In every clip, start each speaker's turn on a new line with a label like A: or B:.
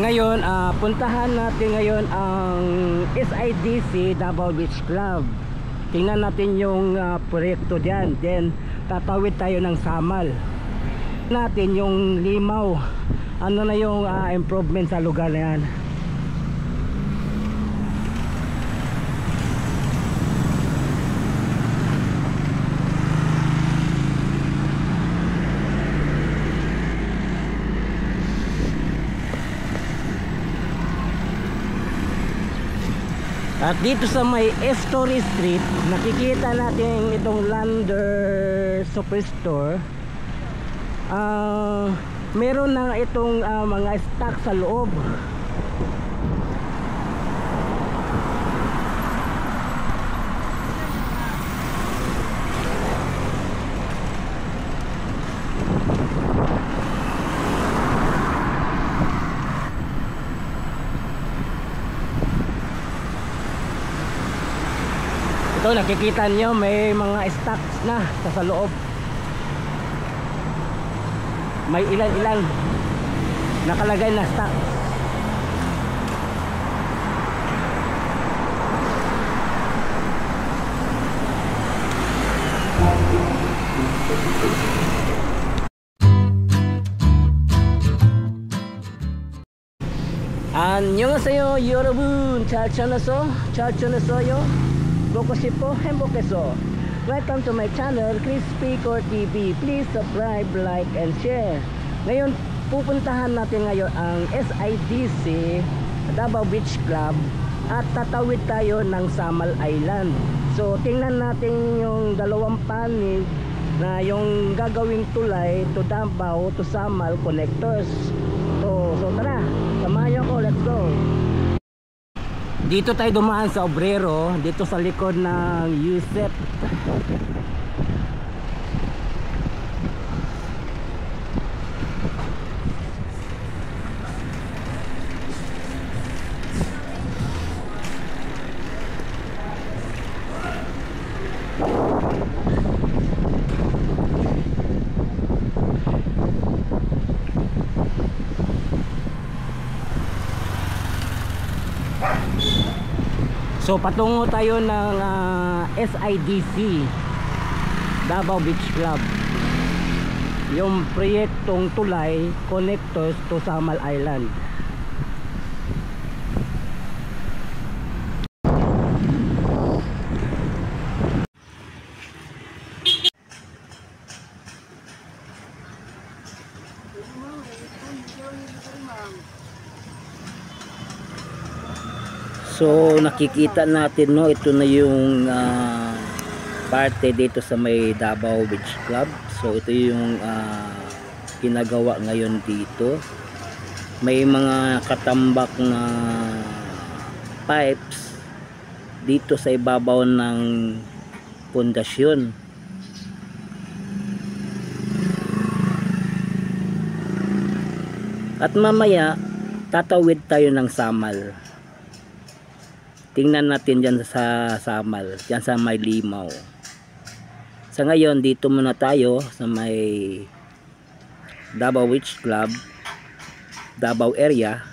A: Ngayon, puntahan natin ngayon ang SIDC Davao Beach Club. Tingnan natin yung proyekto diyan. Then tatawid tayo ng Samal. Natin yung Limaw. Ano na yung improvement sa lugar na yan. At dito sa may Story Street, nakikita natin itong Lander Superstore. Meron na itong mga stock sa loob. Ito, nakikita nyo may mga stocks na sa loob. May ilan-ilan nakalagay na stock. 안녕하세요 여러분, 잘 지냈어요? 보고싶어 행복해서. Welcome to my channel, Crispy Core TV. Please subscribe, like, and share. Ngayon, pupuntahan natin ngayon ang SIDC Davao Beach Club at tatawid tayo ng Samal Island. So, tingnan natin yung dalawang panig na yung gagawing tulay to Davao to Samal connectors. So tara, samahan ko, let's go. Dito tayo dumaan sa Obrero, dito sa likod ng USEP. So patungo tayo ng SIDC Davao Beach Club, yung proyektong tulay connectors to Samal Island. So nakikita natin, no, ito na yung parte dito sa may Davao Beach Club. So ito yung ginagawa ngayon dito. May mga katambak na pipes dito sa ibabaw ng pundasyon. At mamaya tatawid tayo ng Samal. Tingnan natin dyan sa Samal, dyan sa may Limaw. Sa ngayon, dito muna tayo sa may Davao Beach Club, Davao area.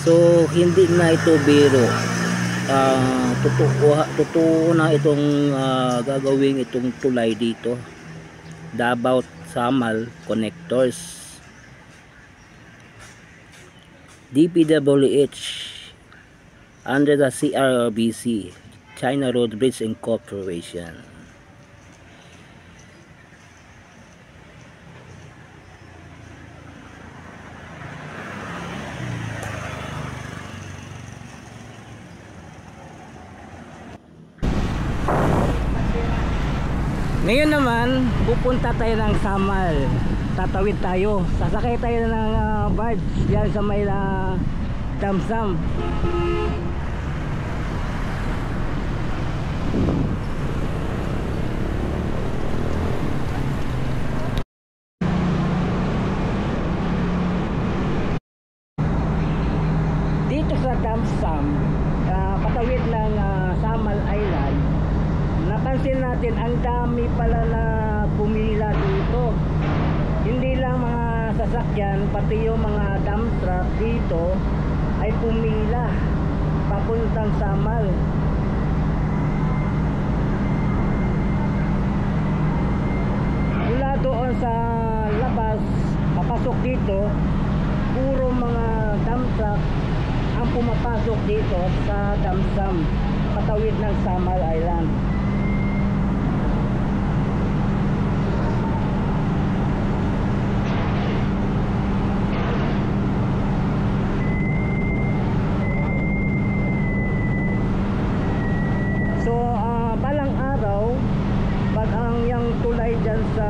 A: So, hindi na ito biro. Totoo na itong gagawin itong tulay dito. Davao Samal Connectors. DPWH under the CRBC, China Road Bridge Incorporation. Ngayon naman, pupunta tayo ng Samal. Tatawid tayo, sasakay tayo ng barge yan sa may Damsam. Dito sa Damsam, patawid ng Samal Island, napansin natin ang dami pala na pumila dito. Kaya ang mga sasakyan, pati yung mga dump truck dito ay pumila papuntang Samal. Mula doon sa labas papasok dito, puro mga dump truck ang pumapasok dito sa Damsam, patawid ng Samal Island. So balang araw, pag ang yung tulay dyan sa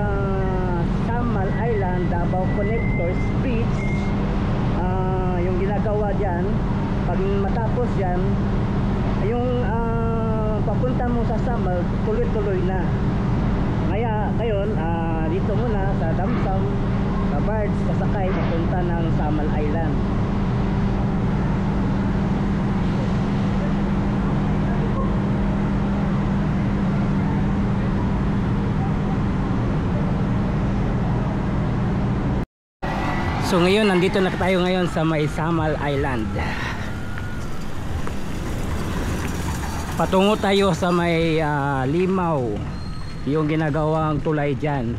A: Samal Island, Davao Connectors Bridge, yung ginagawa dyan, pag matapos yan, yung papunta mo sa Samal, tuloy-tuloy na. Ngayon, dito muna sa Damsam, sa barge, sasakay, papunta ng Samal Island. So ngayon, nandito na tayo ngayon sa may Samal Island. Patungo tayo sa may Limaw, yung ginagawang tulay dyan.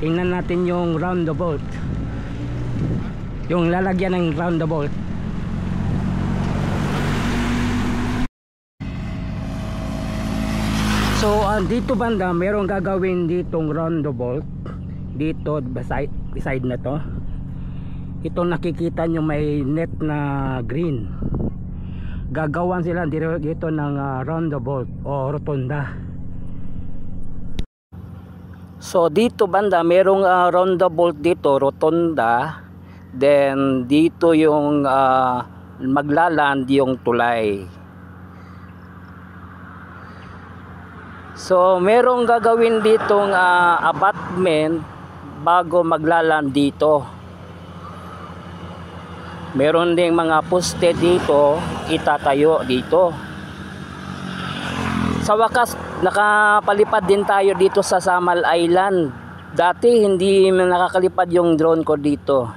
A: Tingnan natin yung roundabout, yung lalagyan ng roundabout. So dito banda, merong gagawin ditong roundabout dito beside na to. Ito nakikita nyo may net na green. Gagawan sila dito ng roundabout o rotunda. So dito banda merong roundabout dito, rotunda. Then dito yung maglaland yung tulay. So merong gagawin ditong abutment bago maglaland dito. Meron ding mga poste dito, itatayo dito. Sa wakas, nakapalipad din tayo dito sa Samal Island. Dati hindi nakakalipad yung drone ko dito.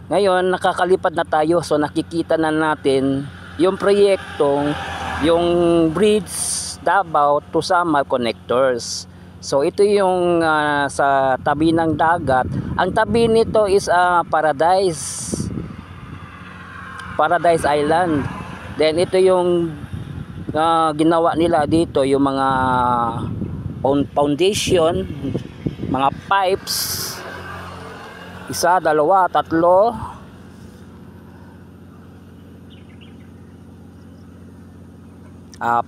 A: Ngayon nakakalipad na tayo, so nakikita na natin yung proyektong yung bridge Davao to Samal Connectors. So ito yung sa tabi ng dagat. Ang tabi nito is Paradise Island. Then ito yung ginawa nila dito, yung mga foundation, mga pipes, 1, 2, 3, 4, 5,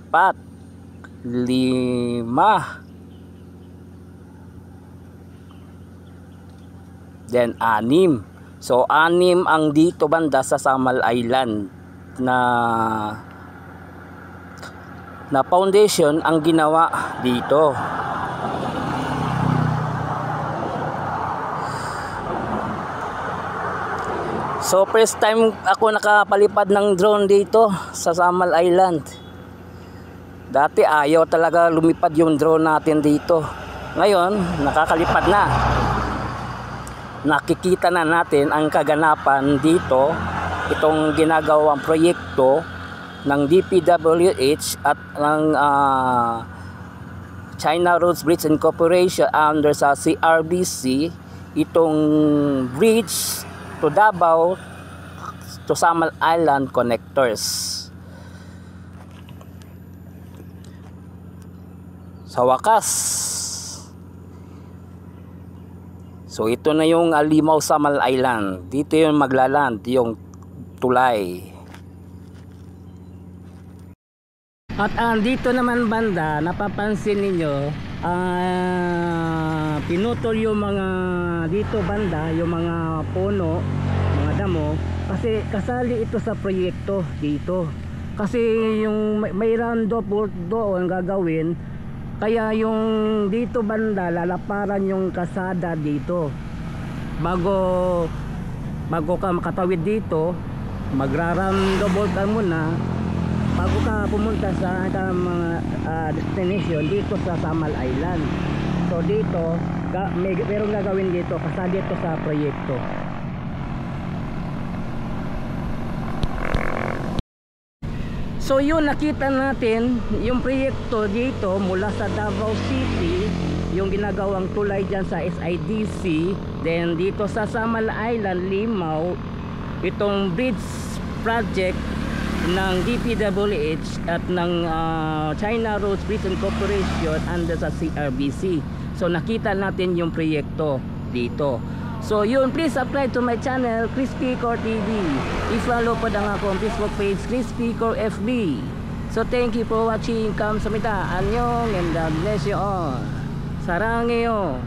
A: then 6. So 6 ang dito banda sa Samal Island na foundation ang ginawa dito. So first time ako nakapalipad ng drone dito sa Samal Island. Dati ayaw talaga lumipad yung drone natin dito. Ngayon nakakalipad na. Nakikita na natin ang kaganapan dito, itong ginagawang proyekto ng DPWH at ng China Roads Bridge and Corporation under sa CRBC, itong bridge to Davao to Samal Island Connectors. Sa wakas, so ito na yung Limaw Samal Island. Dito yung maglaland yung tulay. At dito naman banda, napapansin ninyo, pinutol yung mga dito banda, yung mga puno, mga damo, kasi kasali ito sa proyekto dito. Kasi yung may roundabout doon gagawin, kaya yung dito banda lalaparan yung kasada dito. Bago ka makatawid dito, magra-roundabout ka muna bago ka pumunta sa mga destination dito sa Samal Island. So dito merong gagawin dito, kasali ito sa proyekto. So yun, nakita natin yung proyekto dito mula sa Davao City, yung ginagawang tulay dyan sa SIDC. Then dito sa Samal Island, Limao, itong bridge project ng DPWH at ng China Roads Bridge Corporation under sa CRBC. So nakita natin yung proyekto dito. So yun, please subscribe to my channel, Crispy Core TV. I-follow pa ang akong Facebook page, Crispy Core FB. So thank you for watching. Kamsahamnida, annyeong, and God bless you all. Sarangheyo.